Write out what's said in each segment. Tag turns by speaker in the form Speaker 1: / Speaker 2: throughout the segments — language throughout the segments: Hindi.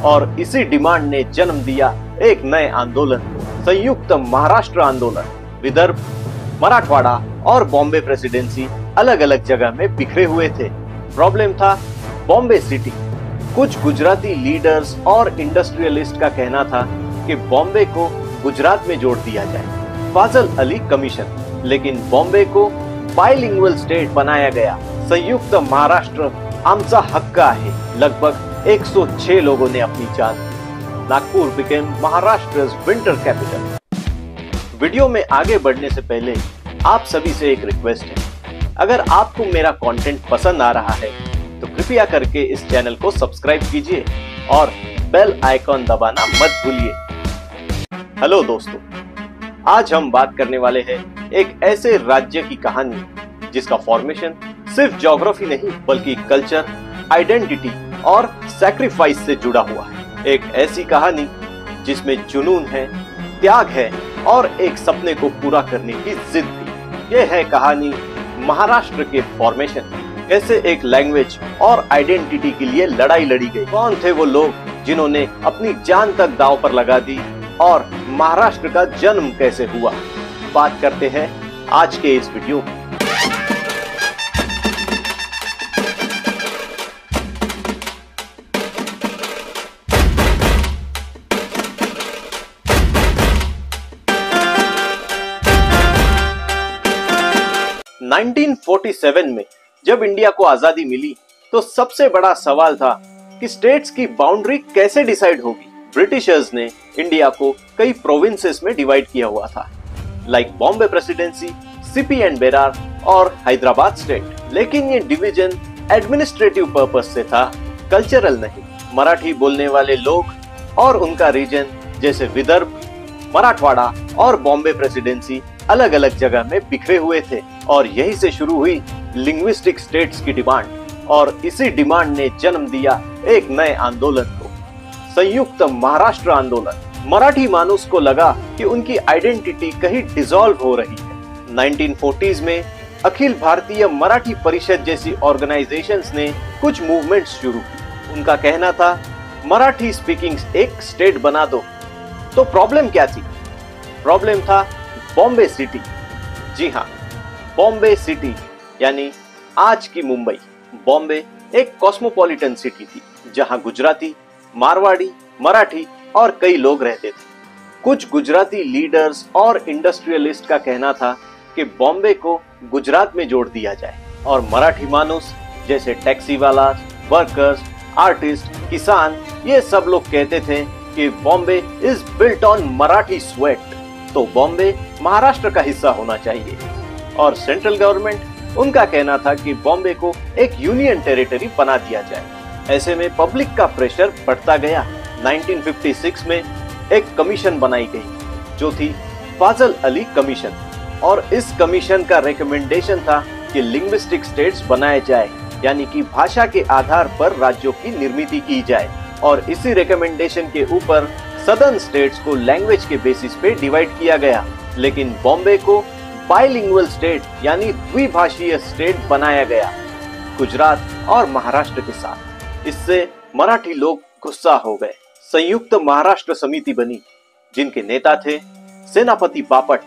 Speaker 1: और इसी डिमांड ने जन्म दिया एक नए आंदोलन को, संयुक्त महाराष्ट्र आंदोलन। विदर्भ, मराठवाड़ा और बॉम्बे प्रेसिडेंसी अलग अलग जगह में बिखरे हुए थे। प्रॉब्लम था बॉम्बे सिटी। कुछ गुजराती लीडर्स और इंडस्ट्रियलिस्ट का कहना था कि बॉम्बे को गुजरात में जोड़ दिया जाए। फाजल अली कमीशन, लेकिन बॉम्बे को बाइलिंगुअल स्टेट बनाया गया। संयुक्त महाराष्ट्र आमचा हक्क आहे। लगभग 106 लोगों ने अपनी जान दी। Nagpur became Maharashtra's winter capital. Video में आगे बढ़ने से पहले आप सभी से एक रिक्वेस्ट है, अगर आपको मेरा कंटेंट पसंद आ रहा है तो कृपया करके इस चैनल को सब्सक्राइब कीजिए और बेल आइकॉन दबाना मत भूलिए। हेलो दोस्तों, आज हम बात करने वाले हैं एक ऐसे राज्य की कहानी जिसका फॉर्मेशन सिर्फ ज्योग्राफी नहीं बल्कि कल्चर, आइडेंटिटी और सैक्रिफाइस से जुड़ा हुआ है। एक ऐसी कहानी जिसमें जुनून है, त्याग है और एक सपने को पूरा करने की जिद भी। यह है कहानी महाराष्ट्र के फॉर्मेशन। कैसे एक लैंग्वेज और आइडेंटिटी के लिए लड़ाई लड़ी गई। कौन थे वो लोग जिन्होंने अपनी जान तक दांव पर लगा दी और महाराष्ट्र का जन्म कैसे हुआ, बात करते हैं आज के इस वीडियो में। नाइनटीन 47 में जब इंडिया को आजादी मिली तो सबसे बड़ा सवाल था कि स्टेट्स की बाउंड्री कैसे डिसाइड होगी। ब्रिटिशर्स ने इंडिया को कई प्रोविंसेस में डिवाइड किया हुआ था, like Bombay presidency, CP and Berar और हैदराबाद स्टेट। लेकिन ये डिवीजन एडमिनिस्ट्रेटिव पर्पस से था, कल्चरल नहीं। मराठी बोलने वाले लोग और उनका रीजन जैसे विदर्भ, मराठवाड़ा और बॉम्बे प्रेसिडेंसी अलग अलग जगह में बिखरे हुए थे और यही से शुरू हुई लिंग्विस्टिक स्टेट्स की डिमांड। और इसी डिमांड ने जन्म दिया एक नए आंदोलन को, संयुक्त महाराष्ट्र आंदोलन। मराठी मानुस को लगा कि उनकी आइडेंटिटी कहीं डिसॉल्व हो रही है। 1940s में अखिल भारतीय मराठी परिषद जैसी ऑर्गेनाइजेशंस ने कुछ मूवमेंट्स शुरू की। उनका कहना था मराठी स्पीकिंग एक स्टेट बना दो। तो प्रॉब्लम क्या थी? प्रॉब्लम था बॉम्बे सिटी। जी हाँ, बॉम्बे सिटी यानी आज की मुंबई। बॉम्बे एक कॉस्मोपॉलिटन सिटी थी जहां गुजराती, मारवाड़ी, मराठी और कई लोग रहते थे। कुछ गुजराती लीडर्स और इंडस्ट्रियलिस्ट का कहना था कि बॉम्बे को गुजरात में जोड़ दिया जाए और मराठी मानुस जैसे टैक्सी वाला, वर्कर्स, आर्टिस्ट, किसान, ये सब लोग कहते थे कि Bombay is built on Marathi sweat, तो बॉम्बे महाराष्ट्र का हिस्सा होना चाहिए। और सेंट्रल गवर्नमेंट, उनका कहना था कि बॉम्बे को एक यूनियन टेरिटरी बना दिया जाए। ऐसे में पब्लिक का प्रेशर बढ़ता गया। 1956 में एक कमीशन बनाई गई जो थी फाजल अली कमीशन, और इस कमीशन का रिकमेंडेशन था कि लिंग्विस्टिक स्टेट्स बनाए जाए, यानी कि भाषा के आधार पर राज्यों की निर्मित की जाए। और इसी रिकमेंडेशन के ऊपर सदर्न स्टेट्स को लैंग्वेज के बेसिस पे डिवाइड किया गया। लेकिन बॉम्बे को बाइलिंगुअल स्टेट यानी द्विभाषीय स्टेट बनाया गया, गुजरात और महाराष्ट्र के साथ। इससे मराठी लोग गुस्सा हो गए। संयुक्त महाराष्ट्र समिति बनी जिनके नेता थे सेनापति बापट,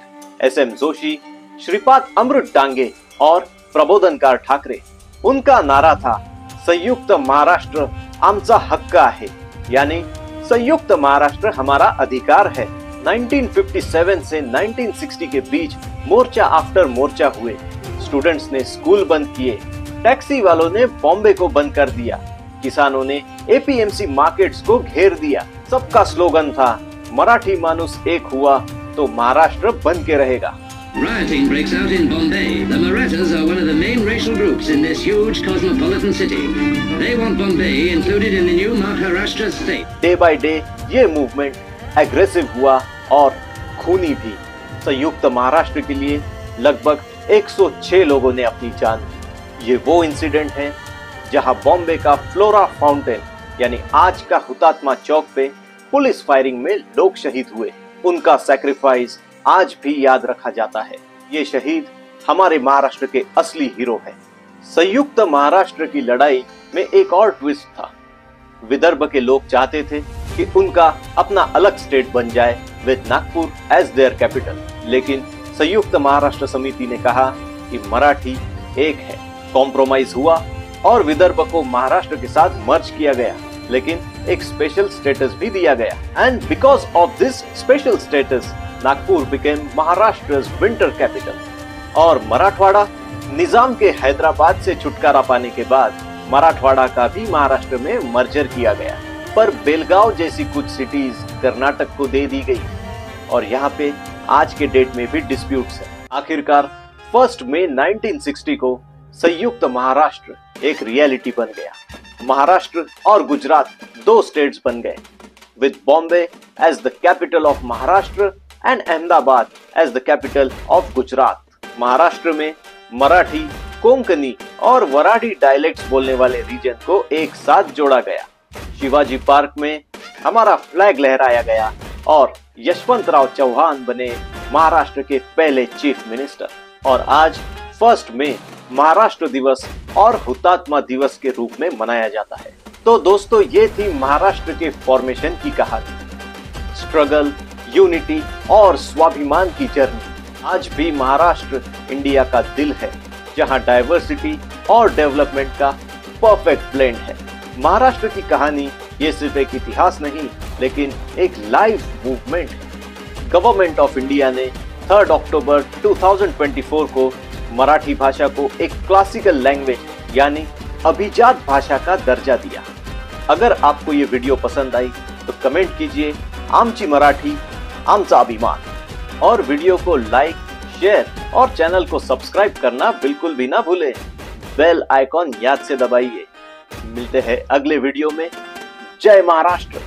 Speaker 1: SM जोशी, श्रीपाद अमृत डांगे और प्रबोधनकार ठाकरे। उनका नारा था संयुक्त महाराष्ट्र आमचा हक्क आहे, यानी संयुक्त महाराष्ट्र हमारा अधिकार है। 1957 से 1960 के बीच मोर्चा आफ्टर मोर्चा हुए। स्टूडेंट्स ने स्कूल बंद किए, टैक्सी वालों ने बॉम्बे को बंद कर दिया, किसानों ने APMC मार्केट्स को घेर दिया। सबका स्लोगन था मराठी मानुस एक हुआ तो महाराष्ट्र बन के रहेगा।
Speaker 2: Rioting breaks out in Bombay. The Marathas are one of the main racial groups in this huge cosmopolitan city. They want Bombay included in the new Maharashtra state.
Speaker 1: Day by day ये मूवमेंट एग्रेसिव हुआ और खूनी भी। संयुक्त महाराष्ट्र के लिए लगभग 106 लोगों ने अपनी जान दी। ये वो इंसिडेंट है जहां बॉम्बे का फ्लोरा फाउंटेन यानी आज का हुतात्मा चौक पे पुलिस फायरिंग में लोग शहीद हुए। उनका सैक्रिफाइस आज भी याद रखा जाता है। ये शहीद हमारे महाराष्ट्र के असली हीरो हैं। संयुक्त महाराष्ट्र की लड़ाई में एक और ट्विस्ट था। विदर्भ के लोग चाहते थे कि उनका अपना अलग स्टेट बन जाए with Nagpur as their capital, लेकिन संयुक्त महाराष्ट्र समिति ने कहा कि मराठी एक है। कॉम्प्रोमाइज हुआ और विदर्भ को महाराष्ट्र के साथ मर्ज किया गया, लेकिन एक स्पेशल स्टेटस भी दिया गया। And because of this special status Nagpur became Maharashtra's winter capital. और मराठवाड़ा निजाम के हैदराबाद से छुटकारा पाने के बाद मराठवाड़ा का भी महाराष्ट्र में मर्जर किया गया, पर बेलगांव जैसी कुछ सिटीज कर्नाटक को दे दी गई और यहाँ पे आज के डेट में भी डिस्प्यूट्स है। आखिरकार 1 मई 1960 को संयुक्त महाराष्ट्र एक रियलिटी बन गया। महाराष्ट्र और गुजरात 2 स्टेट्स बन गए, with Bombay as the capital of Maharashtra and Ahmedabad as the capital of Gujarat. Maharashtra में मराठी, कोंकणी और वराडी डायलेक्ट्स बोलने वाले रीजन को एक साथ जोड़ा गया। शिवाजी पार्क में हमारा फ्लैग लहराया गया और यशवंतराव चौहान बने महाराष्ट्र के पहले चीफ मिनिस्टर। और आज 1 मई महाराष्ट्र दिवस और हुतात्मा दिवस के रूप में मनाया जाता है। तो दोस्तों, ये थी महाराष्ट्र के फॉर्मेशन की कहानी, स्ट्रगल, यूनिटी और स्वाभिमान की जर्नी। आज भी महाराष्ट्र इंडिया का दिल है, जहां डाइवर्सिटी और डेवलपमेंट का परफेक्ट ब्लेंड है। महाराष्ट्र की कहानी ये सिर्फ एक इतिहास नहीं, लेकिन एक लाइव मूवमेंट है। गवर्नमेंट ऑफ इंडिया ने 3 अक्टूबर 2024 को मराठी भाषा को एक क्लासिकल लैंग्वेज यानी अभिजात भाषा का दर्जा दिया। अगर आपको ये वीडियो पसंद आई तो कमेंट कीजिए आमची मराठी आमचा अभिमान, और वीडियो को लाइक, शेयर और चैनल को सब्सक्राइब करना बिल्कुल भी ना भूलें। बेल आइकॉन याद से दबाइए। मिलते हैं अगले वीडियो में। जय महाराष्ट्र।